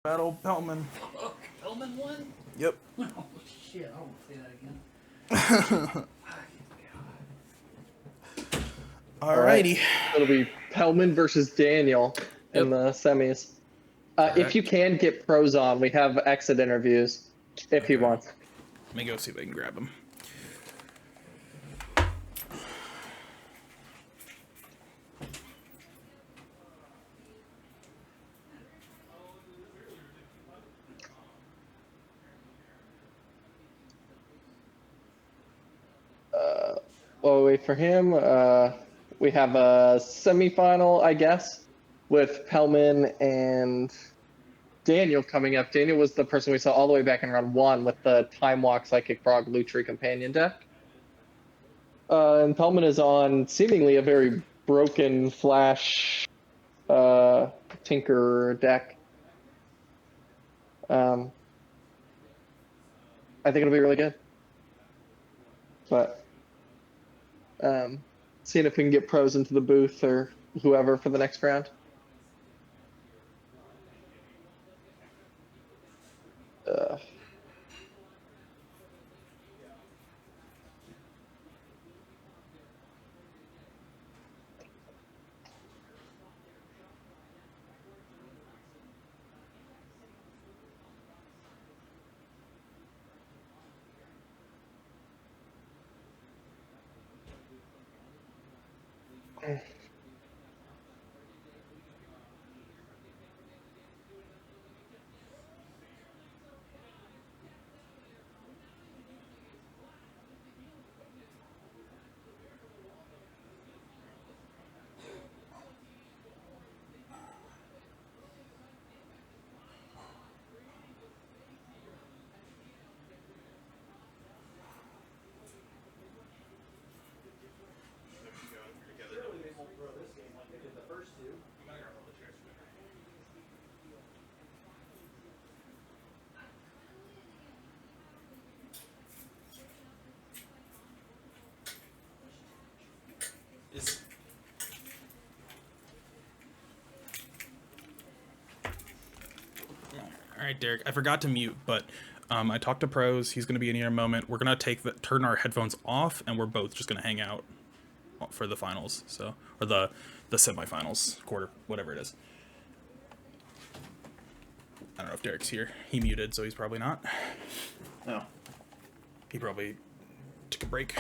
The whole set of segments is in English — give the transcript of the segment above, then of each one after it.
Battle Pelman. Oh, Pelman won? Yep. Oh, shit. I won't say that again. Alrighty. It'll be Pelman versus Daniel in the semis. If you can get pros on, we have exit interviews if he wants. Let me go see if I can grab him. While we wait for him, we have a semifinal, I guess, with Pelman and Daniel coming up. Daniel was the person we saw all the way back in round 1 with the Time Walk Psychic Frog Lutri companion deck. And Pelman is on seemingly a very broken Flash Tinker deck. I think it'll be really good. But seeing if we can get pros into the booth or whoever for the next round. Alright, Derek. I forgot to mute, but I talked to Pros. He's going to be in here in a moment. We're going to turn our headphones off, and we're both just going to hang out for the finals. So, or the semifinals, quarter, whatever it is. I don't know if Derek's here. He muted, so he's probably not. No. He probably took a break.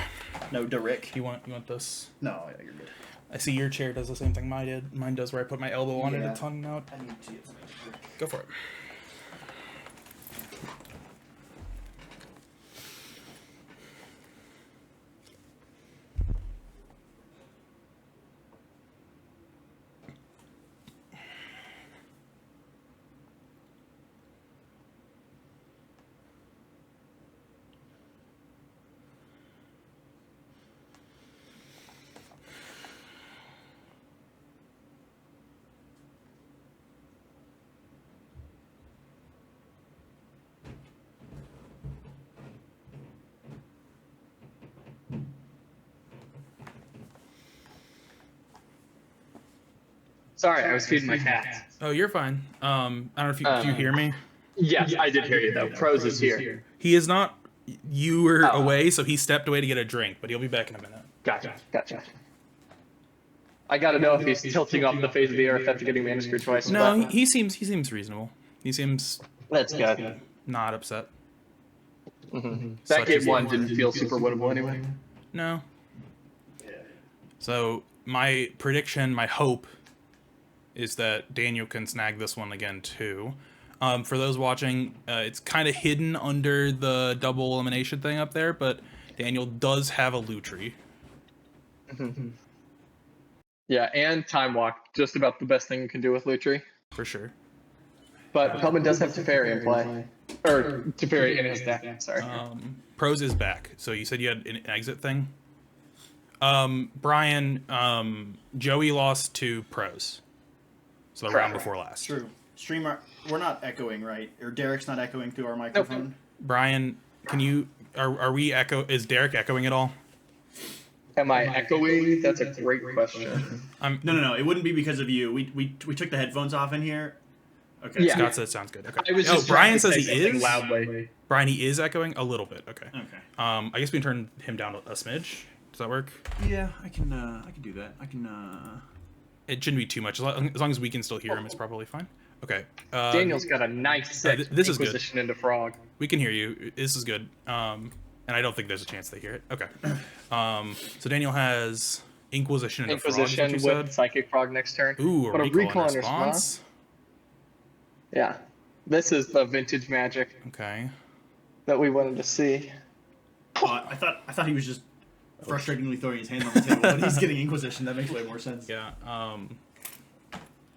No, Derek. You want this? No, you're good. I see your chair does the same thing mine does, where I put my elbow on it and tongue out. I need to get something. Go for it. Sorry, I was feeding my cats. Oh, you're fine. I don't know if you, do you hear me? Yes, I did hear you though. Pros is here. He is not. You were away, so he stepped away to get a drink, but he'll be back in a minute. Gotcha. I gotta know if he's tilting off the face of the earth after getting manicure twice. No, he seems reasonable. He seems That's good. not upset. That game 1 didn't feel super winnable anyway. No. So my prediction, my hope, is that Daniel can snag this one again too. For those watching, it's kind of hidden under the double elimination thing up there, but Daniel does have a Lutri. Yeah, and Time Walk, just about the best thing you can do with Lutri. For sure. But Pelman does have Teferi in play. Or Teferi in his deck, sorry. Pros is back. So you said you had an exit thing? Brian, Joey lost to Pros. So the round before last. True. Streamer, we're not echoing, right? Or Derek's not echoing through our microphone? Nope. Brian, can you, are we is Derek echoing at all? Am I echoing? That's a great question. No. It wouldn't be because of you. We took the headphones off in here. Okay. Yeah. Scott says sounds good. Okay. I was Oh, just Brian trying to says say he something is. loudly. Brian, he is echoing a little bit. Okay. Okay. I guess we can turn him down a smidge. Does that work? Yeah, I can do that. I can. It shouldn't be too much. As long as we can still hear him, it's probably fine. Okay. Daniel's got a nice set this is good. Inquisition into Frog. We can hear you. This is good. And I don't think there's a chance they hear it. Okay. So Daniel has Inquisition into Frog, is what Inquisition you with said? Psychic Frog next turn. Ooh, But a recall in response. Yeah. This is the vintage magic Okay. that we wanted to see. I thought he was just frustratingly throwing his hand on the table, but he's getting Inquisition. That makes way more sense. Yeah.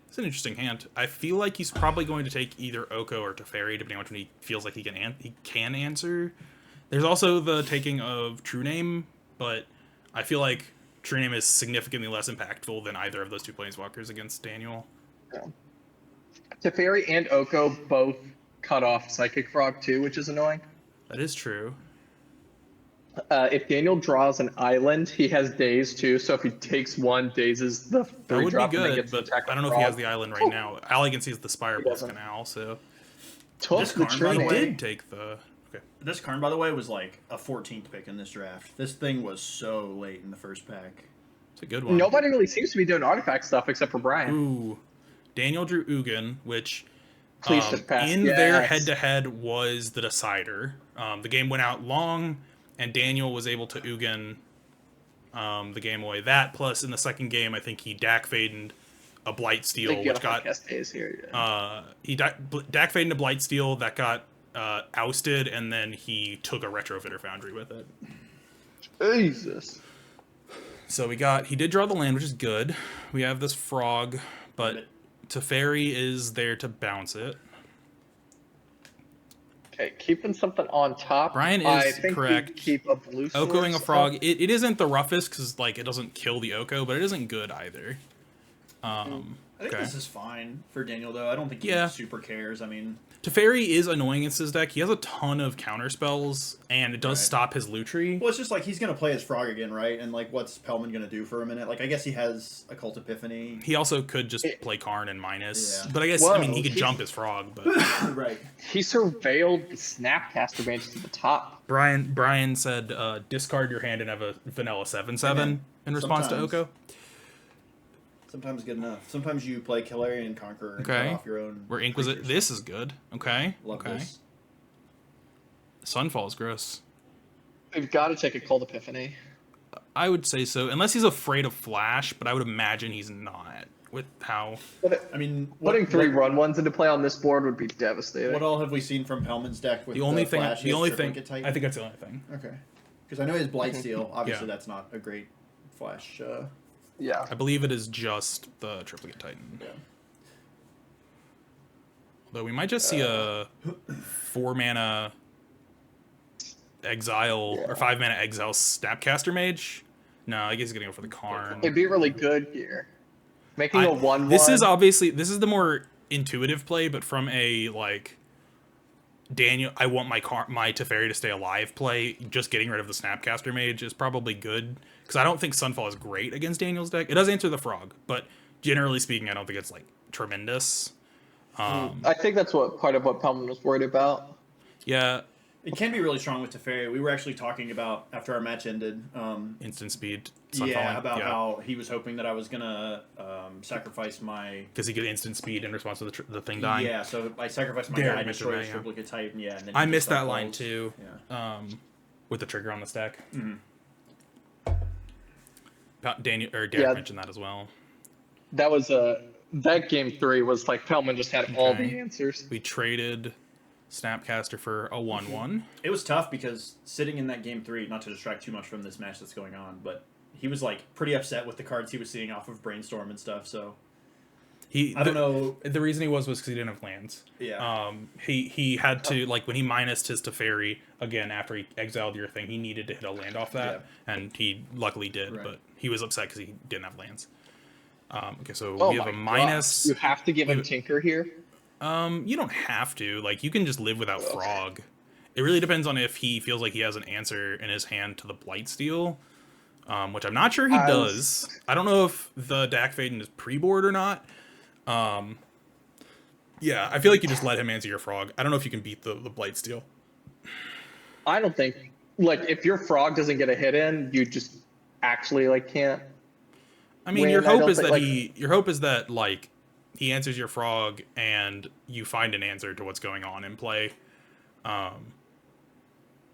It's an interesting hand. I feel like he's probably going to take either Oko or Teferi, depending on which one he feels like he can answer. There's also the taking of True Name, but I feel like True Name is significantly less impactful than either of those two Planeswalkers against Daniel. Yeah. Teferi and Oko both cut off Psychic Frog too, which is annoying. That is true. If Daniel draws an island, he has Daze too. So if he takes one, dazes the That 3 would be drop and then good, gets but attack I don't know with if he has Frog. the island right now. All I can see is the Spire plus doesn't. Canal, so... Took This the card, by True the He way, Name. did take the... Okay. This Karn, by the way, was like a 14th pick in this draft. This thing was so late in the first pack. It's a good one. Nobody really seems to be doing artifact stuff except for Brian. Ooh. Daniel drew Ugin, which... Please just pass. in their Yes. head-to-head was the decider. The game went out long, and Daniel was able to Ugin the game away. That, plus in the second game, I think he Dak-Fadened a Blightsteel, which got... Daze here. Yeah. He Dak-Fadened a Blightsteel that got ousted, and then he took a Retrofitter Foundry with it. Jesus. So he did draw the land, which is good. We have this Frog, but Teferi is there to bounce it. Okay, keeping something on top. Brian I is think correct. we keep a blue Okoing a source Frog, up. it isn't the roughest because like it doesn't kill the Oko, but it isn't good either. I think Okay. this is fine for Daniel, though. I don't think he Yeah. super cares. I mean, Teferi is annoying against his deck. He has a ton of counter spells, and it does Right. stop his Lutri. well, it's just like he's going to play his Frog again, right? And like, what's Pellman going to do for a minute? Like, I guess he has Occult Epiphany. He also could just play Karn and minus, Yeah. but I guess Whoa, I mean he could he- jump his Frog. But Right. He surveilled the Snapcaster Mage to the top. Brian said discard your hand and have a vanilla 7/7 in response Sometimes. to Oko. Sometimes good enough. Sometimes you play Killarian Conqueror and Okay. cut off your own. We're Inquisitor. creatures. This is good. Okay. Love okay. this. Sunfall is gross. We've got to take a Cold Epiphany. I would say so, unless he's afraid of Flash, but I would imagine he's not with how. I mean, Putting 3 run ones into play on this board would be devastating. What all have we seen from Pellman's deck with The only thing. Flash? He The has only thing. Triplicate Titan? I think that's the only thing. Okay. Because I know his Blightsteel. Obviously, Yeah. that's not a great Flash. Yeah. I believe it is just the Triplicate Titan. Yeah. Though we might just see a 4-mana exile or 5-mana exile Snapcaster Mage. No, I guess he's gonna go for the Karn. It'd be really good here. Making a 1/1. This is obviously the more intuitive play, but from a like Daniel, I want my Teferi to stay alive play. Just getting rid of the Snapcaster Mage is probably good because I don't think Sunfall is great against Daniel's deck. It does answer the Frog, but generally speaking, I don't think it's like tremendous. I think that's part of what Pellman was worried about. Yeah, It can be really strong with Teferi. We were actually talking about, after our match ended, instant speed. about how he was hoping that I was going to sacrifice my... because he could instant speed in response to the thing dying. Yeah, so I sacrificed my Derek guy, mentioned destroyed that, his yeah. Triplicate Titan, yeah. And then I he missed just that line unfolds. too. Yeah. With the trigger on the stack. Mm-hmm. Derek Yeah. mentioned that as well. That was that game 3 was like Pellman just had all Okay. the answers. We traded Snapcaster for a 1/1. It was tough because sitting in that game 3, not to distract too much from this match that's going on, but he was like pretty upset with the cards he was seeing off of Brainstorm and stuff, so... I don't know. The reason he was because he didn't have lands. Yeah. He had to like when he minused his Teferi again after he exiled your thing. He needed to hit a land off that, and he luckily did. Right. But he was upset because he didn't have lands. Okay, so Oh we have my a minus. God. You have to give him Tinker here. You don't have to. Like you can just live without Frog. It really depends on if he feels like he has an answer in his hand to the Blightsteel, which I'm not sure he does. I don't know if the Dak Faden is pre-board or not. Yeah, I feel like you just let him answer your frog. I don't know if you can beat the Blightsteel. I don't think like if your frog doesn't get a hit in, you just actually like can't. I mean, Win, your I hope don't is think, that like- your hope is that like he answers your frog and you find an answer to what's going on in play.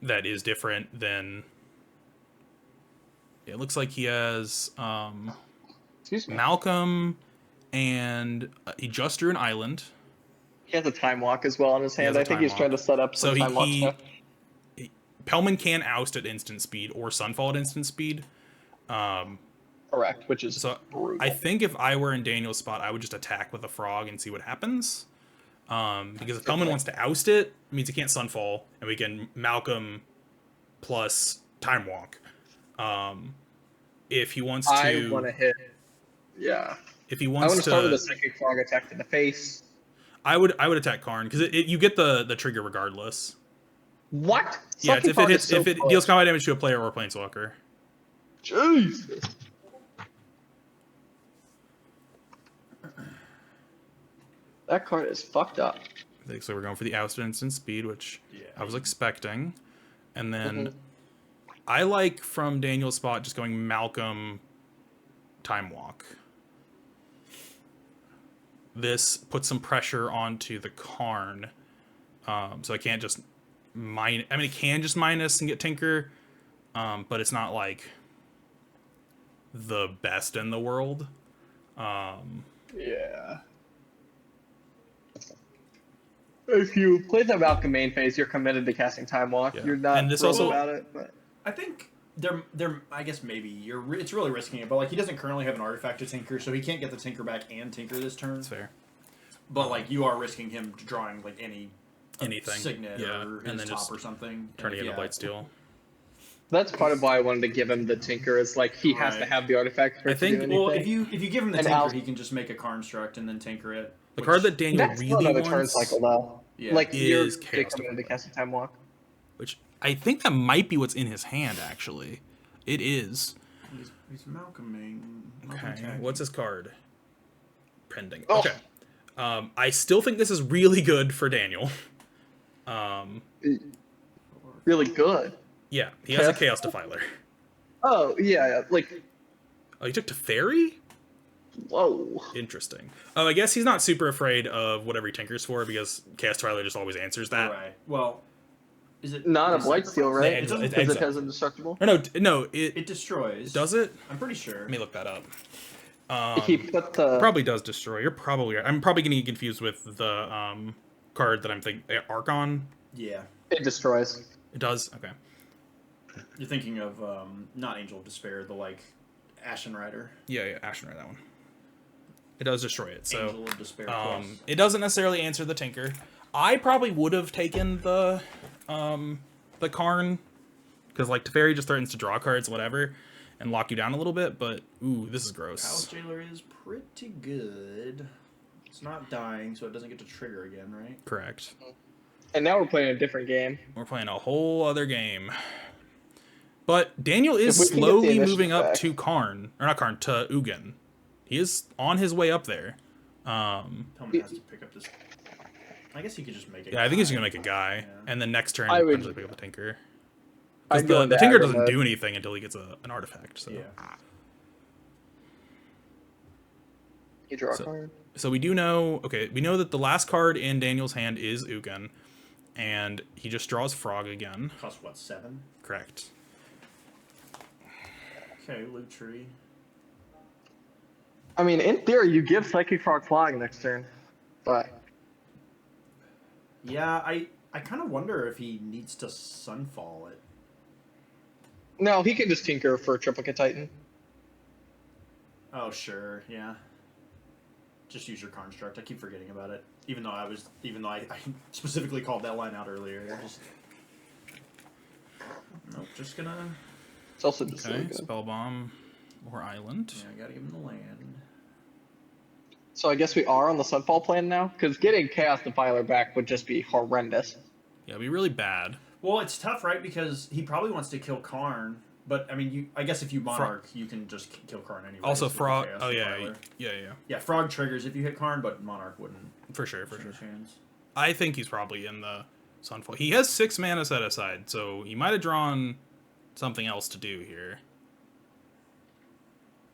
That is different than. It looks like he has Excuse me. Malcolm, and he just drew an island. He has a time walk as well on his He has hand. a I think time he's trying to walk. set up So some time walk stuff. Pellman can oust at instant speed or Sunfall at instant speed. Correct, which is So brutal. I think if I were in Daniel's spot, I would just attack with a frog and see what happens. Because if Pellman wants to oust it, it means he can't Sunfall, and we can Malcolm plus Time Walk. If he wants to, I want to hit. Yeah. if he I wants want to to, start with a psychic frog attack to the face. I would attack Karn because you get the trigger regardless. What? Yeah, Psychic if frog it is hits, so if it close. deals combat damage to a player or a planeswalker. Jesus. That card is fucked up. So we're going for the oust at instant speed, which Yeah. I was expecting, and then Mhm. I like from Daniel's spot just going Malcolm, Time Walk. This puts some pressure onto the Karn, so I can't just mine. I mean, it can just minus and get Tinker, but it's not like the best in the world. Yeah. If you play the Malcolm main phase, you're committed to casting Time Walk. Yeah. You're not And this thrilled also- about it, but I think they're I guess maybe it's really risking it, but like he doesn't currently have an artifact to tinker, so he can't get the tinker back and tinker this turn. That's fair. But like you are risking him drawing like Anything, signet yeah, or and his then top just or something. turning And into yeah. Blightsteel. that's part of why I wanted to give him the Tinker. Is like he has to Right. have the artifact for I it to think- do anything. Well, if you give him the And tinker, Al- he can just make a construct and then tinker it. The which- card that Daniel that's really another turn wants, cycle though. Yeah. Like you're is Chaos committed to Defiler. casting Time Walk. which I think that might be what's in his hand. Actually, it is. He's Malcolming. Okay, what's his card? Pending. Oh. Okay. I still think this is really good for Daniel. Really good. Yeah, he has a Chaos Defiler. Oh yeah, like Oh, he took Teferi? whoa. Interesting. Oh, I guess he's not super afraid of whatever he tinkers for because Chaos Defiler just always answers that. Right. Well, is it Not a is Blightsteel, sacrifice? right? Yeah, Because it's it exile. has indestructible. Or no, it It destroys. does it? I'm pretty sure. Let me look that up. He put the Probably does destroy. You're probably right. I'm probably getting confused with the card that I'm thinking. Archon. Yeah. it destroys. It does. Okay. You're thinking of not Angel of Despair, the like Ashen Rider. Yeah, Ashen Ray, that one. It does destroy it. So Angel of Despair plus. it doesn't necessarily answer the Tinker. I probably would have taken the Karn because like Teferi just threatens to draw cards, whatever, and lock you down a little bit. But ooh, this is gross. House Jailer is pretty good. It's not dying, so it doesn't get to trigger again, right? Correct. And now we're playing a different game. We're playing a whole other game. But Daniel is If we can get the slowly initiative moving up back. to Karn, or not Karn, to Ugin. He is on his way up there. Pellman has to pick up this. I guess he could just make it. Yeah, I think he's gonna make a guy, Yeah. and then next turn I would- potentially pick up a Tinker. I'd Because go the into Tinker aggro doesn't mode. do anything until he gets an artifact. So. Yeah. You draw a So- card. So we do know. Okay, we know that the last card in Daniel's hand is Ugin, and he just draws Frog again. Cost what, 7? Correct. Okay, Loot Tree. I mean, in theory, you give Psychic Frog Flying next turn, but Yeah, I kind of wonder if he needs to Sunfall it. no, he can just tinker for Triplicate Titan. Oh, sure, yeah. Just use your construct. I keep forgetting about it. Even though I specifically called that line out earlier. Nope, just gonna... It's also just Okay, really good. Spell Bomb or Island. Yeah, I gotta give him the land. So I guess we are on the Sunfall plan now, because getting Chaos Defiler back would just be horrendous. Yeah, it'd be really bad. Well, it's tough, right? Because he probably wants to kill Karn, But I mean, I guess if you Monarch, you can just kill Karn anyway. Also, with the Frog. Chaos Oh yeah, Defiler. yeah. Yeah, Frog triggers if you hit Karn, but Monarch wouldn't. For sure. Stand a chance. I think he's probably in the Sunfall. He has 6 mana set aside, so he might have drawn something else to do here.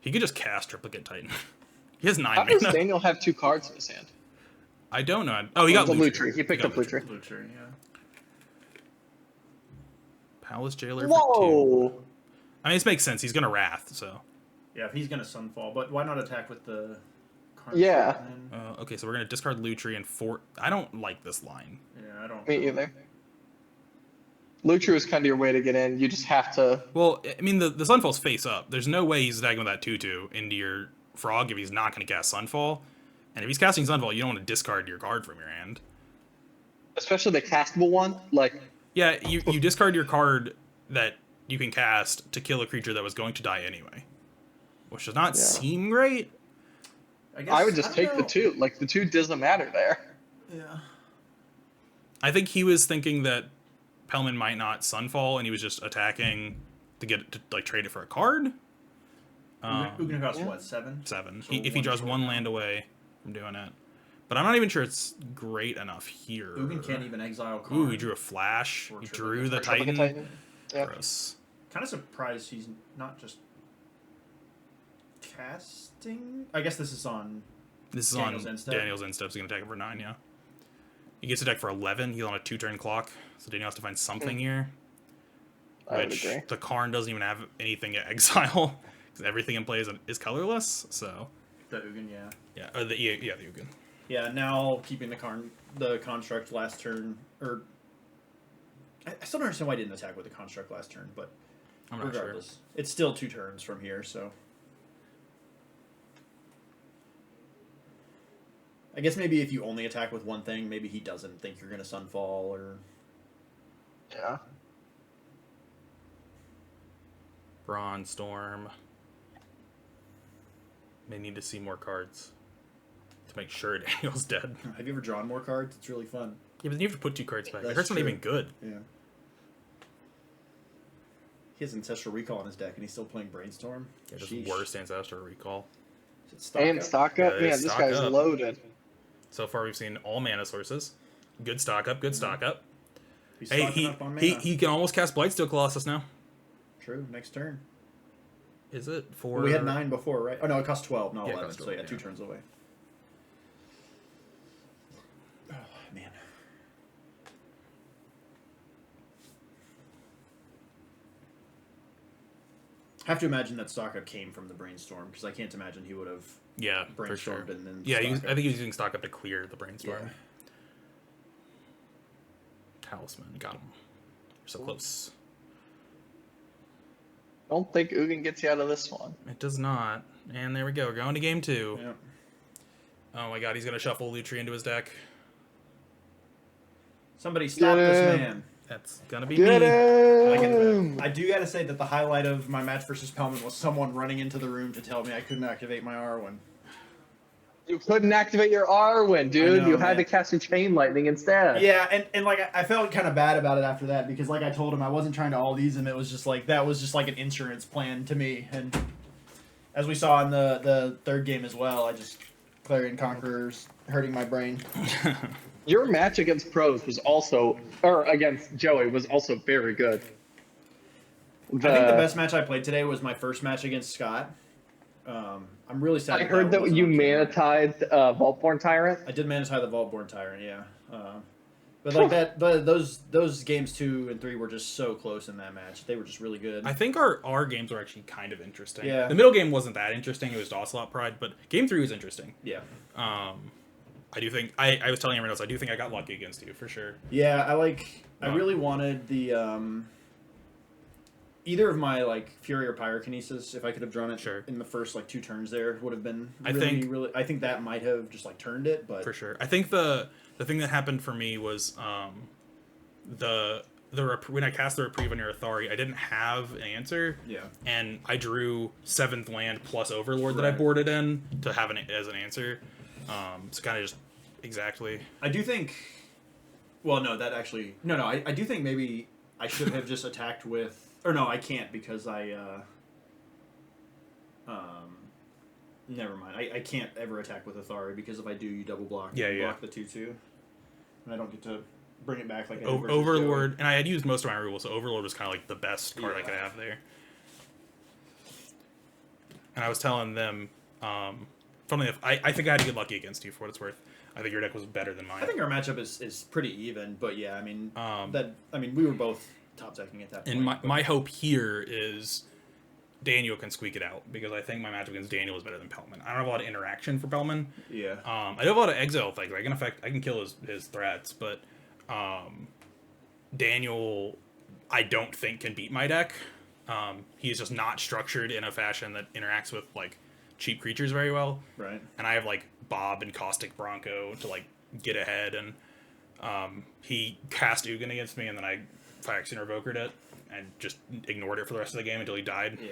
He could just cast Triplicate Titan. He has 9 How does mana. Daniel have 2 cards in his hand? I don't know. Oh, he got the Lutri. He picked up Lutri. Lutri, yeah. Palace Jailer for 2. Whoa! I mean, this makes sense. He's gonna Wrath, so. Yeah, if he's gonna Sunfall, but why not attack with the Karn? Yeah. Then? Okay, so we're gonna discard Lutri and 4. I don't like this line. Yeah, I don't. Me either. Lutri was kind of your way to get in. You just have to. Well, I mean, the Sunfall's face up. There's no way he's attacking with that 2/2 into your Frog if he's not gonna cast Sunfall. And if he's casting Sunfall, you don't want to discard your card from your hand. Especially the castable one. Like, Yeah, you discard your card that you can cast to kill a creature that was going to die anyway. Which does not seem great. I would just take the 2. Like, the 2 doesn't matter there. Yeah. I think he was thinking that Pellman might not Sunfall, and he was just attacking to get to like trade it for a card. Ugin costs what, 7? 7. So If he draws 1 land away from doing it. But I'm not even sure it's great enough here. Ugin can't even exile Karn. Ooh, he drew a flash. Or He triple drew the Triplicate Titan. Yep. Gross. Kind of surprised he's not just casting. I guess this is on. This is Daniel's on end step. Daniel's end step. He's going to attack it for 9, yeah. He gets to deck for 11. He's on a 2-turn clock. So Daniel has to find something here. I would Which agree. the Karn doesn't even have anything to exile. Because everything in play is colorless. So, The Ugin, yeah. yeah. The Ugin. Yeah, now keeping the construct last turn, or I still don't understand why I didn't attack with the construct last turn, but I'm not regardless, it's still 2 turns from here, so I guess maybe if you only attack with one thing, maybe he doesn't think you're gonna Sunfall or Yeah. Bronze Storm. May need to see more cards to make sure Daniel's dead. Have you ever drawn more cards? It's really fun. Yeah, but you have to put 2 cards back. That's That's not true. even good. Yeah. He has Ancestral Recall in his deck, and he's still playing Brainstorm. Yeah, just Sheesh. worst Ancestral Recall. Is it stock And up? stock up. Yeah, Man, this stock guy's up. loaded. So far, we've seen all mana sources. Good stock up, good stock up. He's Hey, stocking up on mana. he can almost cast Blightsteel Colossus now. True. Next turn. Is it for? Well, we had 9 before, right? Oh no, it cost 12, not Yeah, it 11. cost So 12, yeah, 2 yeah. turns away. Oh man. I have to imagine that stock up came from the brainstorm because I can't imagine he would have Yeah, for sure. brainstormed and then. Yeah, stock I up. think he was using stock up to clear the brainstorm. Yeah. Talisman, got him. We're so close. Don't think Ugin gets you out of this one. It does not. And there we go. We're going to game 2. Yeah. Oh my god, he's gonna shuffle Lutri into his deck. Somebody stop Get this him. man. That's gonna be Get me. him! I do gotta say that the highlight of my match versus Pellman was someone running into the room to tell me I couldn't activate my Arwen. You couldn't activate your Arwen, dude. know, You had man. to cast your Chain Lightning instead. Yeah, and like I felt kind of bad about it after that because like I told him I wasn't trying to all these him. It was just like that was just like an insurance plan to me. And as we saw in the third game as well, I just Clarion Conqueror's hurting my brain. Your match against pros was also, or against Joey, was also very good. I think the best match I played today was my first match against Scott. I'm really sad. I heard that wasn't you on camera. manatized Vaultborn Tyrant. I did manage the Vaultborn Tyrant, yeah. But like those games 2 and 3 were just so close in that match. They were just really good. I think our games were actually kind of interesting. Yeah. The middle game wasn't that interesting. It was Ocelot Pride, but game 3 was interesting. Yeah. I do think I was telling everyone else. I do think I got lucky against you for sure. Yeah, I really wanted the either of my like Fury or Pyrokinesis. If I could have drawn it Sure. in the first like 2 turns, there would have been. I Really, think- I think that might have just like turned it, but For sure. I think the thing that happened for me was when I cast the Reprieve on your Athari, I didn't have an answer. yeah. And I drew 7th land plus Overlord that I Right. boarded in to have as an answer. So kind of just exactly. I do think. Well, no, that actually no. I do think maybe I should have just attacked with Or no, I can't because never mind. I can't ever attack with Athari because if I do, you double block. Yeah, you yeah. block the 2/2, and I don't get to bring it back like I did versus Overlord, and I had used most of my rules, so Overlord was kind of like the best card I Yeah. could have there. And I was telling them, funnily enough, I think I had to get lucky against you for what it's worth. I think your deck was better than mine. I think our matchup is pretty even, but yeah, I mean Um, we were both top decking at that point. And my hope here is Daniel can squeak it out because I think my matchup against Daniel is better than Pellman. I don't have a lot of interaction for Pellman. Yeah. I do have a lot of exile things. I can kill his threats, but Daniel, I don't think can beat my deck. He's just not structured in a fashion that interacts with like cheap creatures very well. Right. And I have like Bob and Caustic Bronco to like get ahead, and he cast Ugin against me, and then I Phyrexian Revokered it and just ignored it for the rest of the game until he died. Yeah.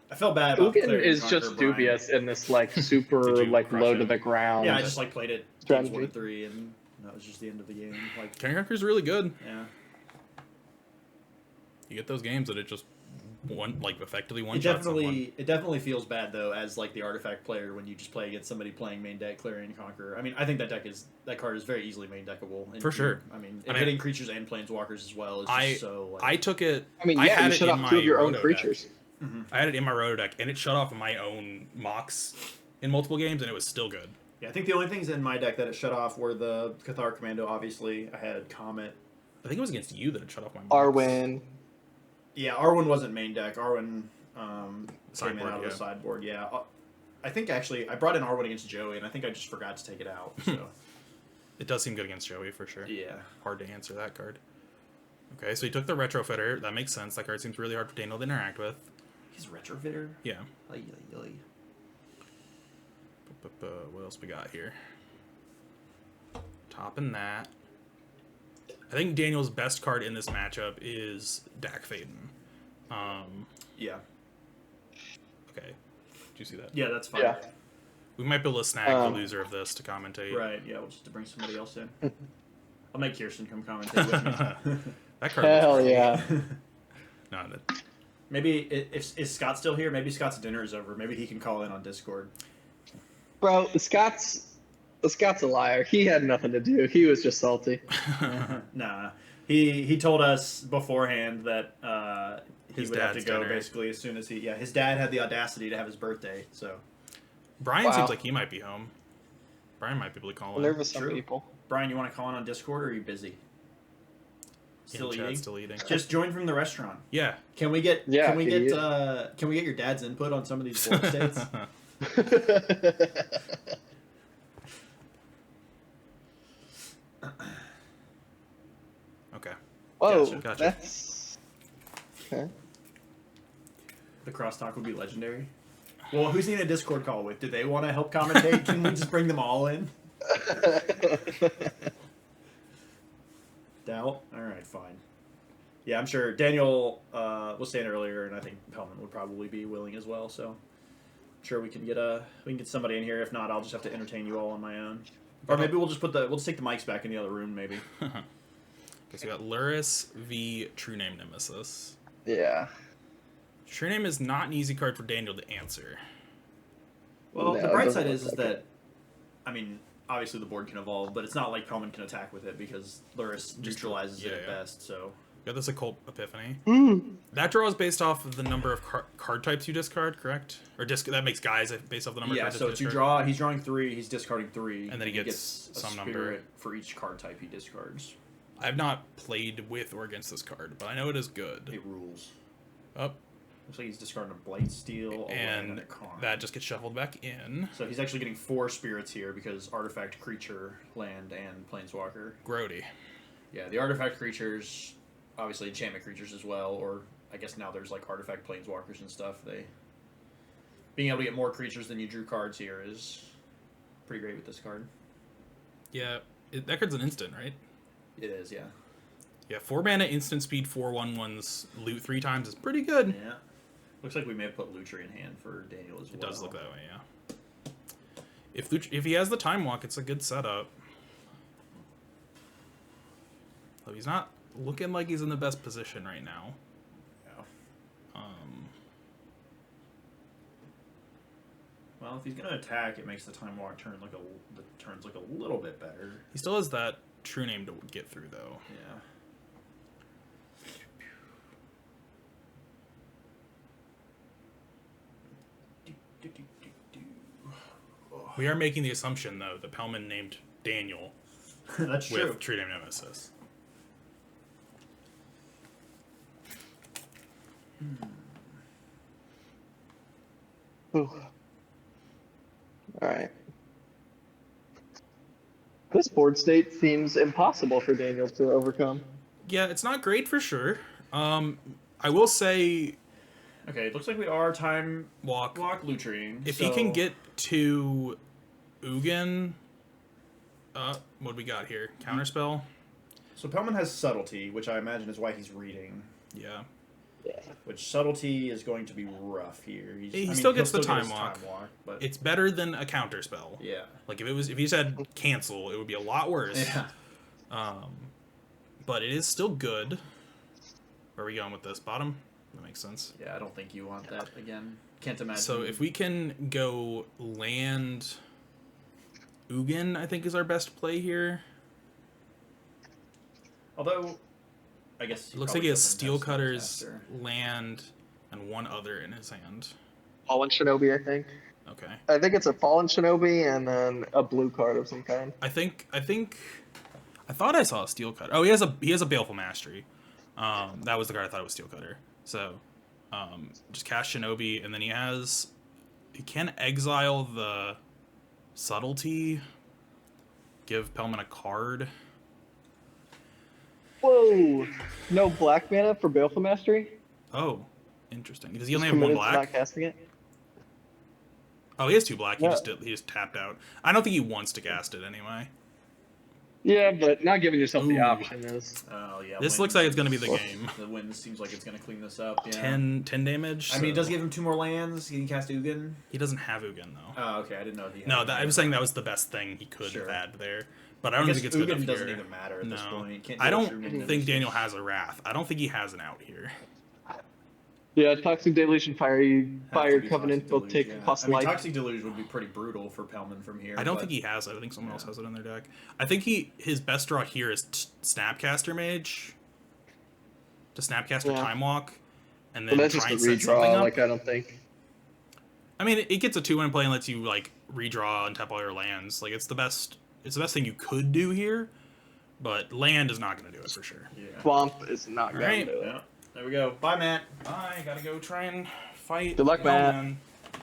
I felt bad about Ugin Clarion is Conquer just Brian. dubious in this like super Did you like crush low him? to the ground. Yeah, I just like played it games Strategy. 1 and 3, and that was just the end of the game. Like, Carrion Conqueror's really good. yeah. You get those games that it just effectively one It shot someone. definitely feels bad though as like the artifact player when you just play against somebody playing main deck Clarion Conqueror. I mean, I think that card is very easily main deckable. For sure. I mean, I mean, hitting creatures and planeswalkers as well is just so. Like, I took it. I mean, I yeah, had you it shut in off my 2 of your own Roto creatures. Deck. I had it in my Roto deck, and it shut off my own Mox in multiple games, and it was still good. yeah, I think the only things in my deck that it shut off were the Cathar Commando. Obviously, I had Comet. I think it was against you that it shut off my Mox. Arwen. Yeah, Arwen wasn't main deck. Arwen came in Sideboard, out of yeah. the sideboard. Yeah, I think actually I brought in Arwen against Joey, and I think I just forgot to take it out. So It does seem good against Joey for sure. yeah, Hard to answer that card. Okay, so he took the Retrofitter. That makes sense. That card seems really hard for Daniel to interact with. he's Retrofitter. Yeah. Ay, ay, ay. What else we got here? Topping that. I think Daniel's best card in this matchup is Dak Faden. Yeah, Okay. Did you see that? yeah, that's fine. Yeah. We might be able to snag the loser of this to commentate. Right, yeah, we'll just to bring somebody else in. I'll make Kirsten come commentate with me. That card Hell looks great. yeah. No, Maybe if is Scott still here? Maybe Scott's dinner is over. Maybe he can call in on Discord. Bro, Scott's a liar. He had nothing to do. He was just salty. Nah, he told us beforehand that he His would have to dad's go dinner. basically as soon as his dad had the audacity to have his birthday. So Brian Wow. seems like he might be home. Brian might be able to call in. Nervous some True. people. Brian, you want to call in on Discord or are you busy? Still In chat, eating? Still eating. Just join from the restaurant. Yeah. Can we get Yeah, can we get idiot. can we get your dad's input on some of these board states? Okay. Whoa, Gotcha. that's okay. The crosstalk would be legendary. Well, who's he in a Discord call with? Do they want to help commentate? Can we just bring them all in? Doubt? Alright, fine. Yeah, I'm sure Daniel was saying earlier, and I think Pellman would probably be willing as well, so I'm sure we can get somebody in here. If not, I'll just have to entertain you all on my own. Or maybe we'll just take the mics back in the other room, maybe. Okay, so we got Luris v True Name Nemesis. Yeah. True Name is not an easy card for Daniel to answer. Well, No, the it bright doesn't side look is like that, I mean, obviously the board can evolve, but it's not like Pellman can attack with it because Luris neutralizes it at yeah. best, so... Got this Occult Epiphany. Mm. That draw is based off of the number of card types you discard, correct? Or that makes guys based off the number Yeah, of cards so you to discard? he's drawing 3, he's discarding 3. And then he gets a some number. spirit for each card type he discards. I've not played with or against this card, but I know it is good. It rules. Up, Looks like he's discarding a Blight Steel and a Karn. that just gets shuffled back in. So he's actually getting 4 spirits here because artifact, creature, land, and planeswalker. Grody. Yeah, the artifact creatures, obviously enchantment creatures as well, or I guess now there's like artifact planeswalkers and stuff. Being able to get more creatures than you drew cards here is pretty great with this card. Yeah, that card's an instant, right? It is, yeah. Yeah, 4 mana, instant speed, 4/1/1s, loot 3 times is pretty good. Yeah. Looks like we may have put Lutri in hand for Daniel as well. It does look that way, yeah. If he has the Time Walk, it's a good setup. Though he's not looking like he's in the best position right now. Yeah. Well, if he's gonna attack, it makes the time walk turns look a little bit better. He still has that true name to get through, though. Yeah. We are making the assumption, though, that Pelman named Daniel That's with true. True Name Nemesis. Ooh. All right. This board state seems impossible for Daniel to overcome. Yeah, it's not great for sure. I will say, Okay, it looks like we are time walk. Lutrine. If he can get to Ugin, what do we got here? Counterspell? So Pelman has subtlety, which I imagine is why he's reading. Yeah. Yeah. Which subtlety is going to be rough here. He still gets the he'll time his walk. but It's better than a counterspell. yeah. Like if you said cancel, it would be a lot worse. Yeah. But it is still good. Where are we going with this? Bottom? That makes sense. Yeah, I don't think you want that again. Can't imagine. So if we can go land Ugin, I think is our best play here. Although, I guess It looks like he has Steel Cutters, land, and one other in his hand. Fallen Shinobi, I think. Okay. I think it's a Fallen Shinobi and then a blue card of some kind. I thought I saw a Steel Cutter. Oh, he has a Baleful Mastery. That was the card I thought it was Steel Cutter. So, just cast Shinobi, and then he can exile the Subtlety, give Pelman a card. Whoa! No black mana for Baleful Mastery? Oh, interesting. Does he only Just have one committed to black? Not casting it? Oh, he has 2 black. Yeah. He just tapped out. I don't think he wants to cast it anyway. Yeah, but not giving yourself the Ooh. option is. Oh yeah. This Wind- looks like it's going to be the game. The wind seems like it's going to clean this up. Yeah. 10 damage. I mean, it so- does give him 2 more lands. He can cast Ugin. He doesn't have Ugin, though. Oh, okay. I didn't know he had. No, I was saying that was the best thing he could Sure. have had there. But I I don't guess think it's good Ugin enough doesn't here. even matter at No. this point. He can't I do a don't true name think nemesis. Daniel has a Wrath. I don't think he has an out here. Yeah, Toxic Deluge and Fire Have to Fire be Covenant Toxic both Deluge, take yeah. cost I mean, life. Toxic Deluge would be pretty brutal for Pelman from here. I don't but- think he has it. I think someone else Yeah. has it in their deck. I think his best draw here is Snapcaster Mage to Snapcaster Yeah. Time Walk, and But then that's try just and a set something redraw, up. like I don't think. I mean, it gets a 2-win play and lets you like redraw and tap all your lands. Like it's the best thing you could do here, but land is not going to do it for sure. Yeah. Swamp is not going Alright. to do it. Yeah. There we go. Bye, Matt. I gotta go try and fight. Good luck, Matt. Pelman.